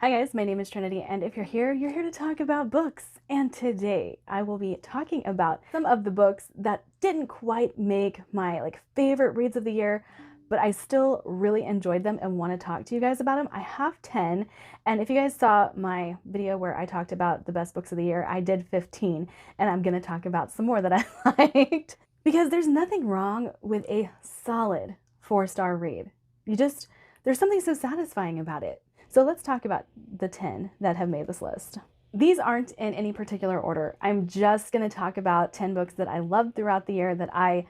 Hi guys, my name is Trinity, and if you're here to talk about books. And today I will be talking about some of the books that didn't quite make my favorite reads of the year, but I still really enjoyed them and want to talk to you guys about them. I have 10, and if you guys saw my video where I talked about the best books of the year, I did 15, and I'm going to talk about some more that I liked. Because there's nothing wrong with a solid 4-star read. There's something so satisfying about it. So let's talk about the 10 that have made this list. These aren't in any particular order. I'm just going to talk about 10 books that I loved throughout the year that I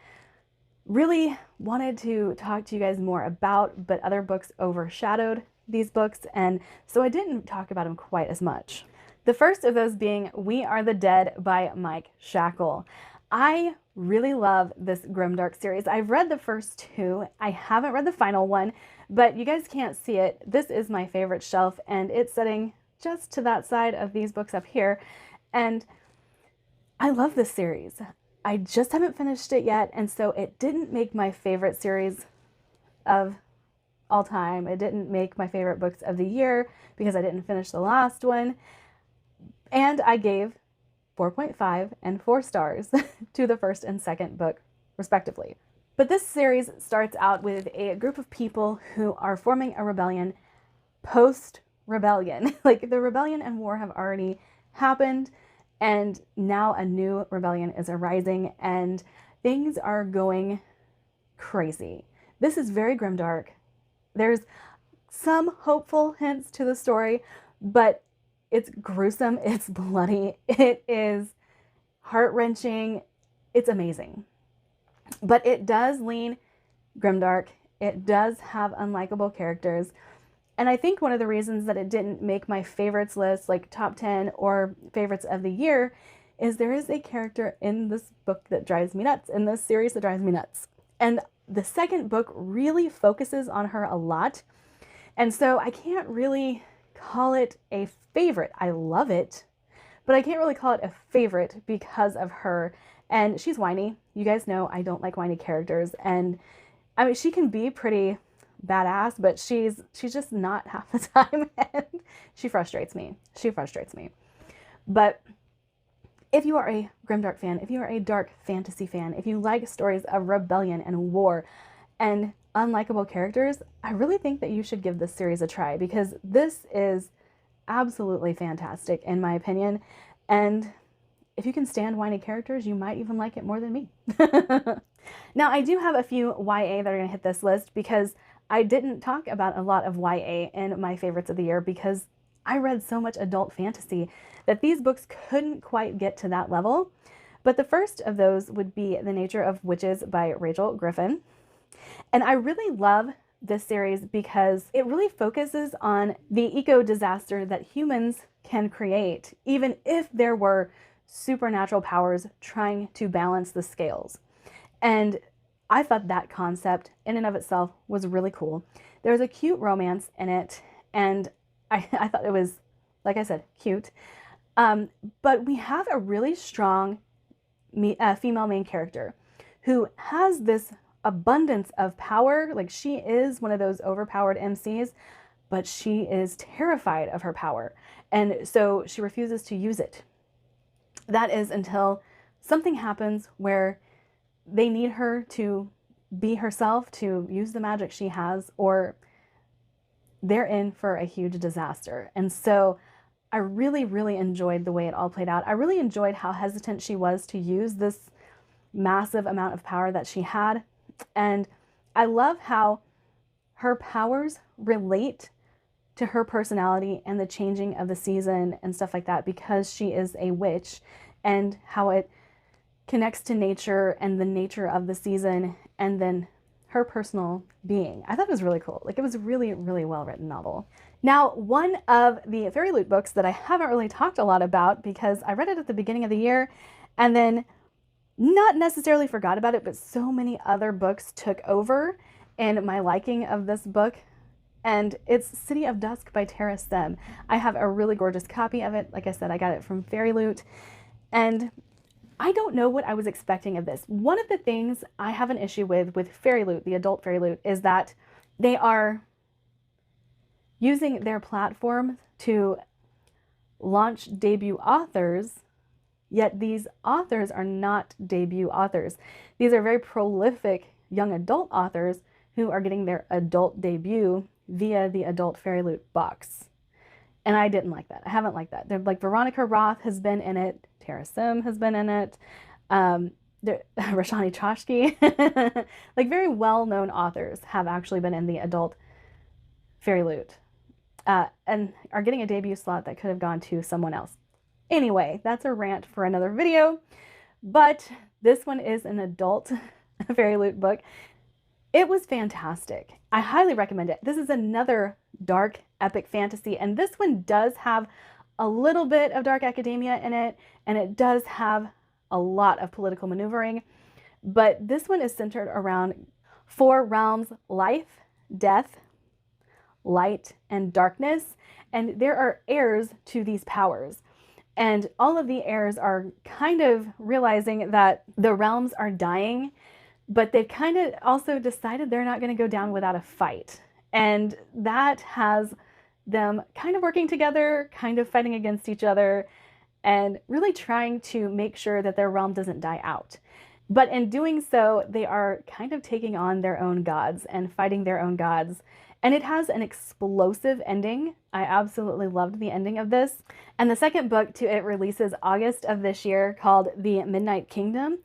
really wanted to talk to you guys more about, but other books overshadowed these books, and so I didn't talk about them quite as much. The first of those being We Are the Dead by Mike Shackle. I really love this grimdark series. I've read the first two. I haven't read the final one, but you guys can't see it. This is my favorite shelf, and it's sitting just to that side of these books up here. And I love this series. I just haven't finished it yet, and so it didn't make my favorite series of all time. It didn't make my favorite books of the year because I didn't finish the last one. And I gave 4.5 and 4 stars to the first and second book, respectively. But this series starts out with a group of people who are forming a rebellion post-rebellion. The rebellion and war have already happened, and now a new rebellion is arising, and things are going crazy. This is very grimdark. There's some hopeful hints to the story, but it's gruesome, it's bloody, it is heart-wrenching, it's amazing. But it does lean grimdark, it does have unlikable characters, and I think one of the reasons that it didn't make my favorites list, like top 10 or favorites of the year, is there is a character in this book that drives me nuts, in this series that drives me nuts. And the second book really focuses on her a lot, and so I can't really call it a favorite. I love it, but I can't really call it a favorite because of her. And she's whiny. You guys know I don't like whiny characters, and I mean, she can be pretty badass, but she's just not half the time, and she frustrates me. But if you are a grimdark fan, if you are a dark fantasy fan, if you like stories of rebellion and war and unlikable characters, I really think that you should give this series a try, because this is absolutely fantastic in my opinion. And if you can stand whiny characters, you might even like it more than me. Now, I do have a few YA that are going to hit this list because I didn't talk about a lot of YA in my favorites of the year because I read so much adult fantasy that these books couldn't quite get to that level. But the first of those would be The Nature of Witches by Rachel Griffin. And I really love this series because it really focuses on the eco-disaster that humans can create, even if there were supernatural powers trying to balance the scales. And I thought that concept in and of itself was really cool. There's a cute romance in it, and I thought it was, like I said, cute. But we have a really strong female main character who has this abundance of power. Like, she is one of those overpowered MCs, but she is terrified of her power, and so she refuses to use it. That is until something happens where they need her to be herself, to use the magic she has, or they're in for a huge disaster. And so I really, really enjoyed the way it all played out. I really enjoyed how hesitant she was to use this massive amount of power that she had. And I love how her powers relate to her personality and the changing of the season and stuff like that, because she is a witch, and how it connects to nature and the nature of the season and then her personal being. I thought it was really cool. It was a really, really well-written novel. Now, one of the Fairy Loot books that I haven't really talked a lot about because I read it at the beginning of the year and then not necessarily forgot about it, but so many other books took over in my liking of this book, and it's City of Dusk by Tara Stem. I have a really gorgeous copy of it. Like I said, I got it from Fairy Loot, and I don't know what I was expecting of this. One of the things I have an issue with Fairy Loot, the adult Fairy Loot, is that they are using their platform to launch debut authors, yet these authors are not debut authors. These are very prolific young adult authors who are getting their adult debut via the Adult Fairy Loot box. And I didn't like that. I haven't liked that. They're like Veronica Roth has been in it. Tara Sim has been in it. Rashani Chashki. Like very well-known authors have actually been in the Adult Fairy Loot. And are getting a debut slot that could have gone to someone else. Anyway, that's a rant for another video. But this one is an adult Fairy Loot book. It was fantastic. I highly recommend it. This is another dark epic fantasy, and this one does have a little bit of dark academia in it, and it does have a lot of political maneuvering, but this one is centered around 4 realms: life, death, light, and darkness, and there are heirs to these powers. And all of the heirs are kind of realizing that the realms are dying, but they've kind of also decided they're not going to go down without a fight. And that has them kind of working together, kind of fighting against each other, and really trying to make sure that their realm doesn't die out. But in doing so, they are kind of taking on their own gods and fighting their own gods. And it has an explosive ending. I absolutely loved the ending of this. And the second book to it releases August of this year, called The Midnight Kingdom.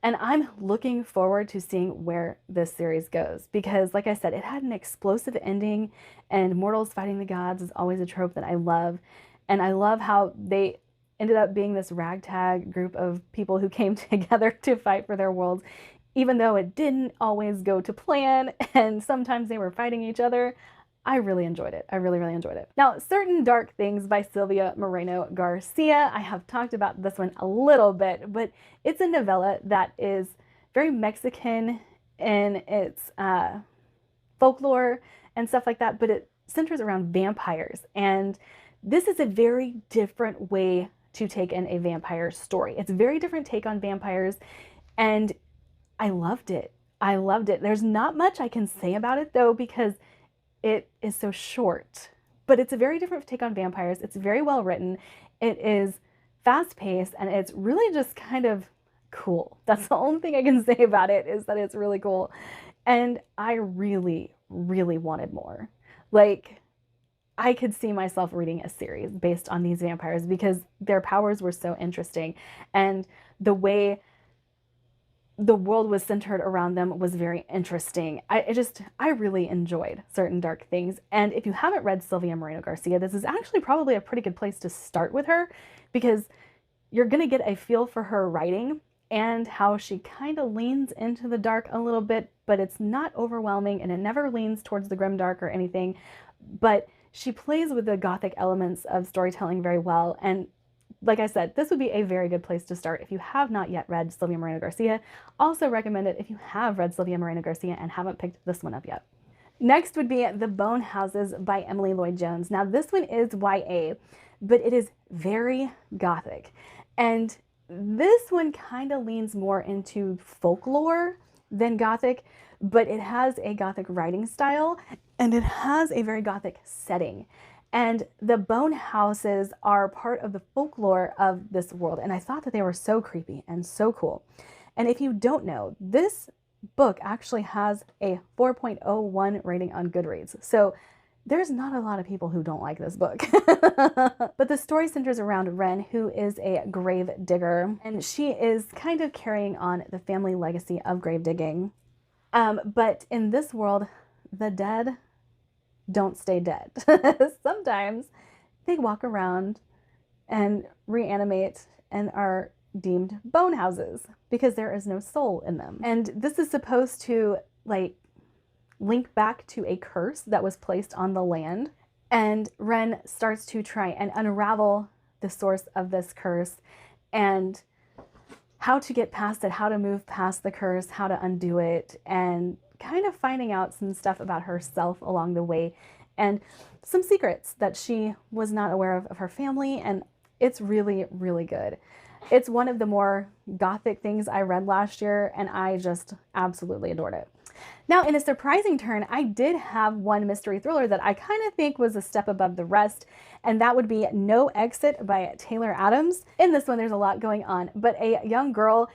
And I'm looking forward to seeing where this series goes, because like I said, it had an explosive ending, and mortals fighting the gods is always a trope that I love. And I love how they ended up being this ragtag group of people who came together to fight for their worlds, even though it didn't always go to plan, and sometimes they were fighting each other. I really enjoyed it. I really, really enjoyed it. Now, Certain Dark Things by Sylvia Moreno Garcia. I have talked about this one a little bit, but it's a novella that is very Mexican in its folklore and stuff like that, but it centers around vampires. And this is a very different way to take in a vampire story. It's a very different take on vampires, and I loved it. I loved it. There's not much I can say about it though, because it is so short, but it's a very different take on vampires. It's very well written. It is fast paced, and it's really just kind of cool. That's the only thing I can say about it, is that it's really cool. And I really, really wanted more. Like, I could see myself reading a series based on these vampires because their powers were so interesting, and the way the world was centered around them was very interesting. I really enjoyed Certain Dark Things. And if you haven't read Sylvia Moreno Garcia, this is actually probably a pretty good place to start with her, because you're going to get a feel for her writing and how she kind of leans into the dark a little bit, but it's not overwhelming, and it never leans towards the grimdark or anything. But she plays with the gothic elements of storytelling very well. And like I said, this would be a very good place to start if you have not yet read Sylvia Moreno Garcia. Also recommend it if you have read Sylvia Moreno Garcia and haven't picked this one up yet. Next would be The Bone Houses by Emily Lloyd Jones. Now this one is YA, but it is very gothic. And this one kind of leans more into folklore than gothic, but it has a gothic writing style, and it has a very gothic setting. And the bone houses are part of the folklore of this world. And I thought that they were so creepy and so cool. And if you don't know, this book actually has a 4.01 rating on Goodreads. So there's not a lot of people who don't like this book. But the story centers around Wren, who is a grave digger. And she is kind of carrying on the family legacy of grave digging. But in this world, the dead don't stay dead. Sometimes they walk around and reanimate and are deemed bone houses because there is no soul in them. And this is supposed to like link back to a curse that was placed on the land. And Wren starts to try and unravel the source of this curse and how to get past it, how to move past the curse, how to undo it, and kind of finding out some stuff about herself along the way and some secrets that she was not aware of her family. And it's really, really good. It's one of the more gothic things I read last year, and I just absolutely adored it. Now, in a surprising turn, I did have one mystery thriller that I kind of think was a step above the rest, and that would be No Exit by Taylor Adams. In this one, there's a lot going on, but a young girl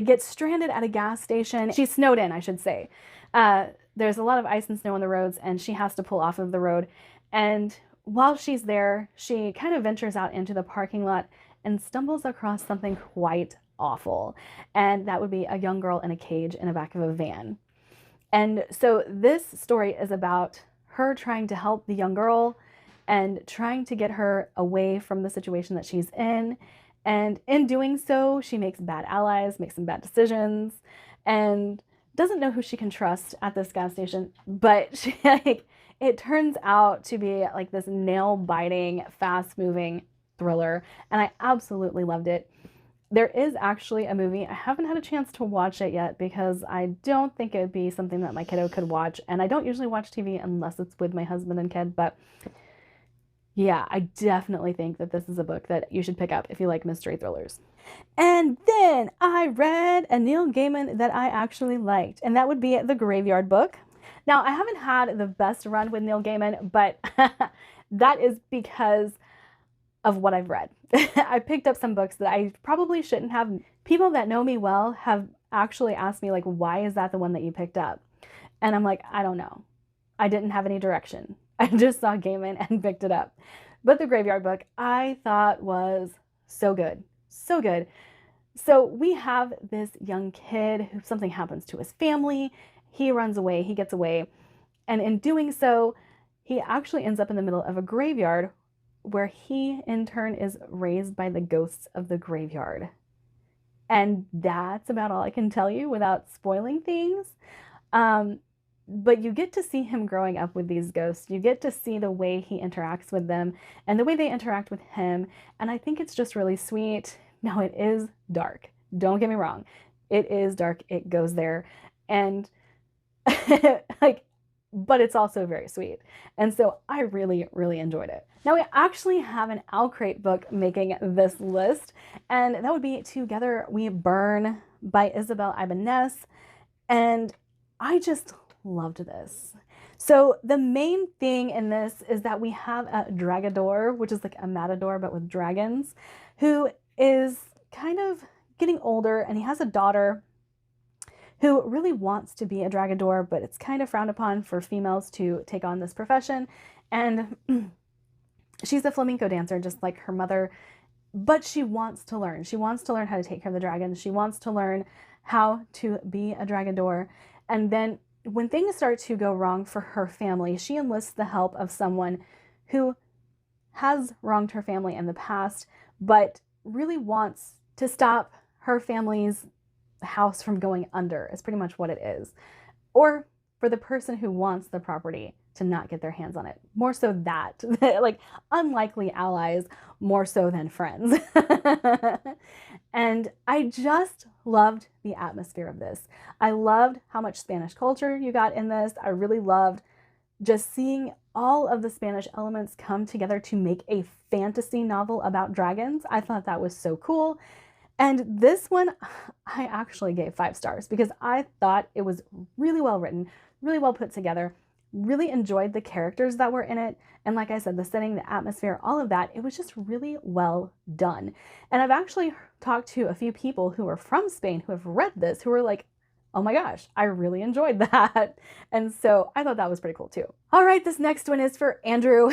gets stranded at a gas station. She's snowed in, I should say. There's a lot of ice and snow on the roads, and she has to pull off of the road. And while she's there, she kind of ventures out into the parking lot and stumbles across something quite awful. And that would be a young girl in a cage in the back of a van. And so this story is about her trying to help the young girl and trying to get her away from the situation that she's in. And in doing so, she makes bad allies, makes some bad decisions, and doesn't know who she can trust at this gas station. But she, it turns out to be like this nail-biting, fast-moving thriller, and I absolutely loved it. There is actually a movie. I haven't had a chance to watch it yet because I don't think it would be something that my kiddo could watch, and I don't usually watch TV unless it's with my husband and kid, but yeah, I definitely think that this is a book that you should pick up if you like mystery thrillers. And then I read a Neil Gaiman that I actually liked, and that would be The Graveyard Book. Now, I haven't had the best run with Neil Gaiman, but that is because of what I've read. I picked up some books that I probably shouldn't have. People that know me well have actually asked me, like, why is that the one that you picked up? And I'm like, I don't know. I didn't have any direction. I just saw Gaiman and picked it up. But The Graveyard Book, I thought was so good. So good. So we have this young kid who something happens to his family. He runs away, he gets away. And in doing so, he actually ends up in the middle of a graveyard where he in turn is raised by the ghosts of the graveyard. And that's about all I can tell you without spoiling things. But you get to see him growing up with these ghosts. You get to see the way he interacts with them and the way they interact with him. And I think it's just really sweet. Now, it is dark. Don't get me wrong. It is dark. It goes there. And but it's also very sweet. And so I really, really enjoyed it. Now, we actually have an Owlcrate book making this list, and that would be Together We Burn by Isabel Ibanez. And I just loved this. So the main thing in this is that we have a Dragador, which is like a matador but with dragons, who is kind of getting older, and he has a daughter who really wants to be a Dragador, but it's kind of frowned upon for females to take on this profession. And she's a flamenco dancer just like her mother, but she wants to learn. She wants to learn how to take care of the dragons. She wants to learn how to be a Dragador. And then when things start to go wrong for her family, she enlists the help of someone who has wronged her family in the past, but really wants to stop her family's house from going under, is pretty much what it is. Or for the person who wants the property to not get their hands on it. More so that, like unlikely allies, more so than friends. And I just loved the atmosphere of this. I loved how much Spanish culture you got in this. I really loved just seeing all of the Spanish elements come together to make a fantasy novel about dragons. I thought that was so cool. And this one, I actually gave 5 stars because I thought it was really well written, really well put together, really enjoyed the characters that were in it. And like I said, the setting, the atmosphere, all of that, it was just really well done. And I've actually talked to a few people who are from Spain who have read this, who are like, oh my gosh, I really enjoyed that. And so I thought that was pretty cool too. All right, this next one is for Andrew.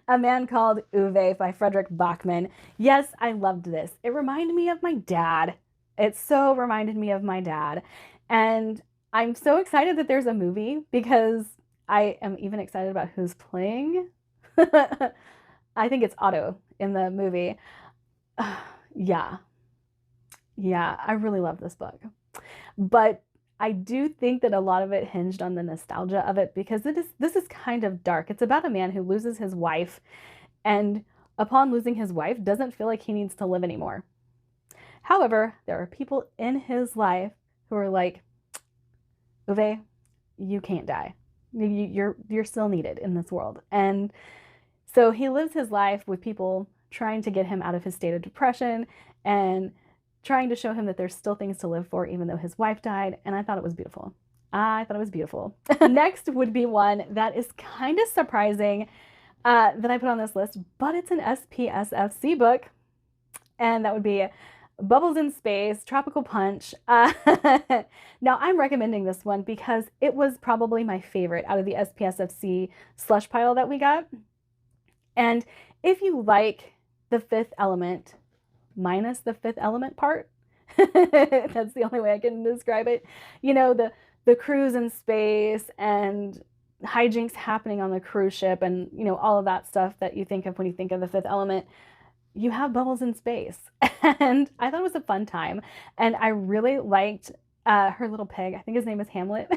A Man Called Uwe by Frederick Bachman. Yes, I loved this. It reminded me of my dad. It so reminded me of my dad. And I'm so excited that there's a movie because I am even excited about who's playing. I think it's Otto in the movie. Yeah, I really love this book. But I do think that a lot of it hinged on the nostalgia of it because this is kind of dark. It's about a man who loses his wife and upon losing his wife doesn't feel like he needs to live anymore. However, there are people in his life who are like, Uwe, you can't die. You're still needed in this world. And so he lives his life with people trying to get him out of his state of depression and trying to show him that there's still things to live for even though his wife died, and I thought it was beautiful. I thought it was beautiful. Next would be one that is kind of surprising that I put on this list, but it's an SPSFC book, and that would be Bubbles in Space, Tropical Punch. Now, I'm recommending this one because it was probably my favorite out of the SPSFC slush pile that we got. And if you like the Fifth Element, minus the Fifth Element part, that's the only way I can describe it. You know, the cruise in space and hijinks happening on the cruise ship and, you know, all of that stuff that you think of when you think of the Fifth Element. You have Bubbles in Space. And I thought it was a fun time. And I really liked her little pig. I think his name is Hamlet.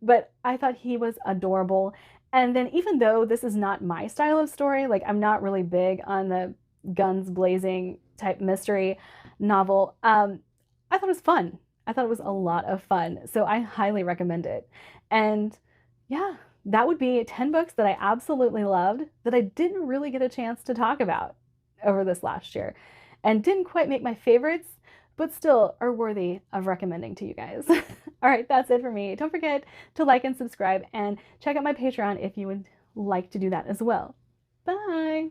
But I thought he was adorable. And then even though this is not my style of story, like I'm not really big on the guns blazing type mystery novel, I thought it was fun. I thought it was a lot of fun. So I highly recommend it. And yeah, that would be 10 books that I absolutely loved that I didn't really get a chance to talk about over this last year and didn't quite make my favorites, but still are worthy of recommending to you guys. All right, that's it for me. Don't forget to like and subscribe and check out my Patreon if you would like to do that as well. Bye.